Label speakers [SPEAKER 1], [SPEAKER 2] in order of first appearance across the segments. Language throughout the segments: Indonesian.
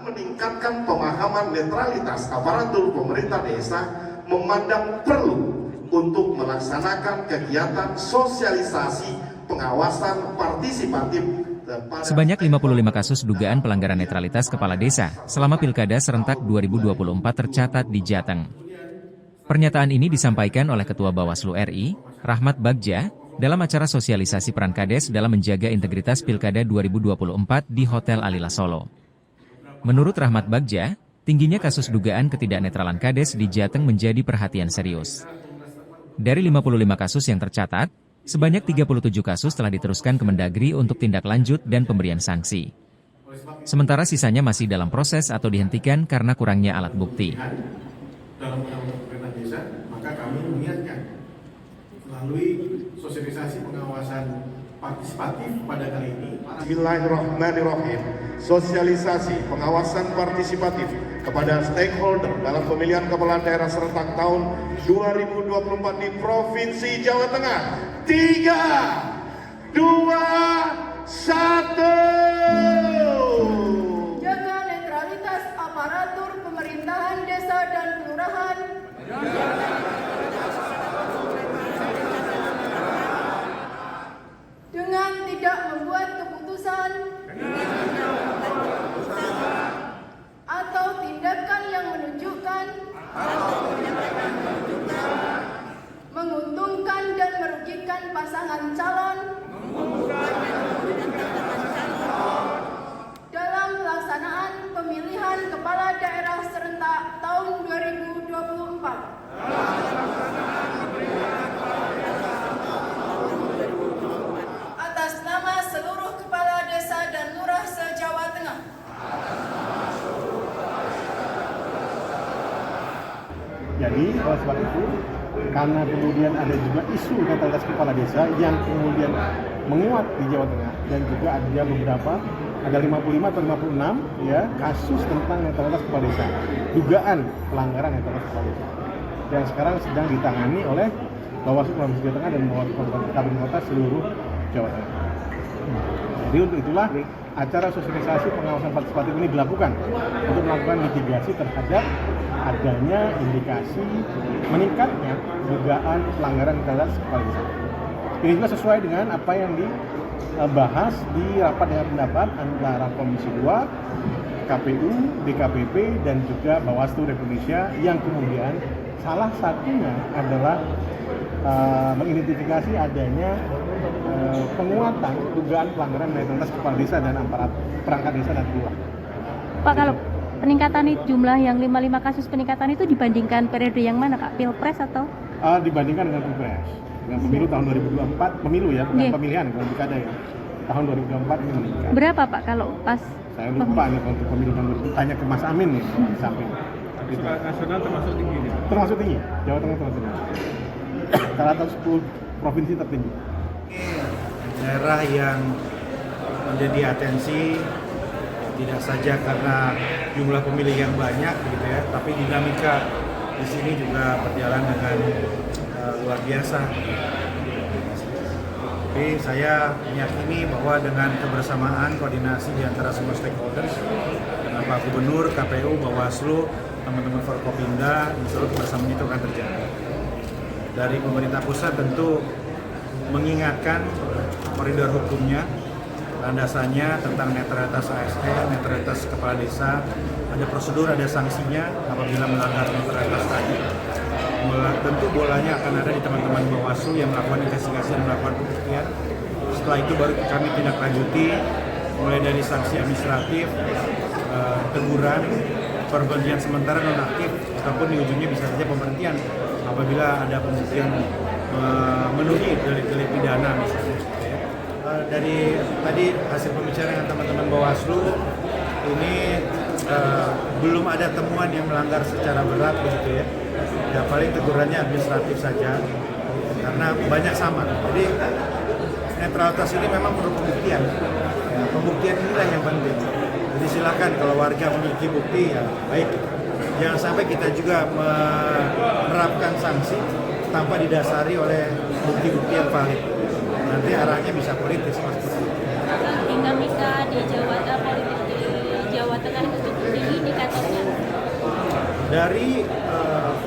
[SPEAKER 1] meningkatkan pemahaman netralitas aparatur pemerintah desa, memandang perlu untuk melaksanakan kegiatan sosialisasi pengawasan partisipatif.
[SPEAKER 2] Sebanyak 55 kasus dugaan pelanggaran netralitas kepala desa selama Pilkada serentak 2024 tercatat di Jateng. Pernyataan ini disampaikan oleh Ketua Bawaslu RI, Rahmat Bagja, dalam acara sosialisasi peran Kades dalam menjaga integritas Pilkada 2024 di Hotel Alila Solo. Menurut Rahmat Bagja, tingginya kasus dugaan ketidaknetralan Kades di Jateng menjadi perhatian serius. Dari 55 kasus yang tercatat, sebanyak 37 kasus telah diteruskan ke Mendagri untuk tindak lanjut dan pemberian sanksi. Sementara sisanya masih dalam proses atau dihentikan karena kurangnya alat bukti.
[SPEAKER 3] Dalam undang-undang pemerintah desa, maka kami mengingatkan melalui sosialisasi pengawasan partisipatif pada kali ini.
[SPEAKER 1] Bismillahirrahmanirrahim. Sosialisasi pengawasan partisipatif kepada stakeholder dalam pemilihan kepala daerah serentak tahun 2024 di Provinsi Jawa Tengah. 3, 2, 1.
[SPEAKER 4] Jaga netralitas aparatur pemerintahan desa dan kelurahan. Dengan tidak membuat keputusan atau tindakan yang menunjukkan menguntungkan dan merugikan pasangan calon dalam pelaksanaan pemilihan kepala daerah serentak tahun 2024. Atas nama seluruh kepala desa dan lurah se-Jawa Tengah.
[SPEAKER 3] Jadi, oleh sebab itu, karena kemudian ada juga isu netralitas kepala desa yang kemudian menguat di Jawa Tengah, dan juga ada beberapa, ada 55 atau 56 ya, kasus tentang netralitas kepala desa, dugaan pelanggaran netralitas kepala desa, yang sekarang sedang ditangani oleh Bawaslu Provinsi Jawa Tengah dan Bawaslu Kabupaten Kota seluruh Jawa Tengah. Jadi untuk itulah acara sosialisasi pengawasan partisipatif ini dilakukan untuk melakukan mitigasi terhadap adanya indikasi meningkatnya dugaan pelanggaran netralitas kepala desa. Ini juga sesuai dengan apa yang dibahas di rapat dengar pendapat antara Komisi 2, KPU, DKPP, dan juga Bawaslu Republik Indonesia, yang kemudian salah satunya adalah mengidentifikasi adanya penguatan dugaan pelanggaran netralitas kepala desa dan aparat perangkat desa dan kelurahan.
[SPEAKER 5] Pak, kalau peningkatan jumlah yang 55 kasus peningkatan itu dibandingkan periode yang mana, Kak? Pilpres atau?
[SPEAKER 3] Dibandingkan dengan Pilpres, dengan pemilu tahun 2024, pemilu ya, bukan pemilihan, bukan pilkada ya. Tahun 2024 ini meningkat.
[SPEAKER 5] Berapa, Pak, kalau pas?
[SPEAKER 3] Saya lupa nih untuk pemilu tahun 2024, tanya ke Mas Amin nih, di samping.
[SPEAKER 6] Nasional termasuk tinggi nih?
[SPEAKER 3] Termasuk tinggi, Jawa Tengah termasuk tinggi. Salah satu 10 provinsi tertinggi.
[SPEAKER 6] Daerah yang menjadi atensi tidak saja karena jumlah pemilih yang banyak gitu ya, tapi dinamika di sini juga berjalan dengan luar biasa. Jadi saya meyakini bahwa dengan kebersamaan koordinasi di antara semua stakeholders, dengan Pak Gubernur, KPU, Bawaslu, teman-teman Forkopimda, insya Allah kebersamaan itu akan terjadi. Dari pemerintah pusat tentu mengingatkan koridor hukumnya, landasannya tentang netralitas ASN, netralitas kepala desa, ada prosedur, ada sanksinya apabila melanggar netralitas tadi. Tentu bolanya akan ada di teman-teman Bawaslu yang melakukan investigasi dan melakukan pembuktian. Setelah itu baru kami tindak lanjuti, mulai dari sanksi administratif, teguran, perberhentian sementara nonaktif, ataupun di ujungnya bisa saja pemberhentian apabila ada pembuktian memenuhi delik pidana misalnya. Dari tadi hasil pembicaraan dengan teman-teman Bawaslu ini belum ada temuan yang melanggar secara berat begitu ya. Ya paling tegurannya administratif saja karena banyak sama. Jadi netralitas ini memang perlu pembuktian. Ya, pembuktian inilah yang penting. Jadi silakan kalau warga memiliki bukti ya baik. Jangan sampai kita juga menerapkan sanksi tanpa didasari oleh bukti-bukti yang valid. Nanti arahnya bisa politis.
[SPEAKER 5] Dinamika di Jawa Tengah itu
[SPEAKER 6] Dari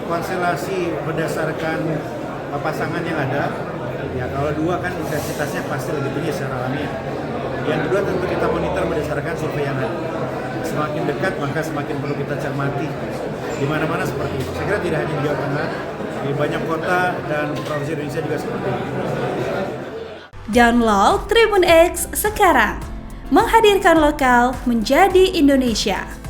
[SPEAKER 6] konstelasi berdasarkan pasangan yang ada, ya kalau 2 kan intensitasnya pasti lebih tinggi secara alamiah. Yang kedua tentu kita monitor berdasarkan survei yang ada. Semakin dekat maka semakin perlu kita cermati di mana-mana seperti itu. Saya kira tidak hanya di Jawa Tengah, di banyak kota dan provinsi Indonesia juga seperti itu.
[SPEAKER 7] Download Tribun X sekarang, menghadirkan lokal menjadi Indonesia.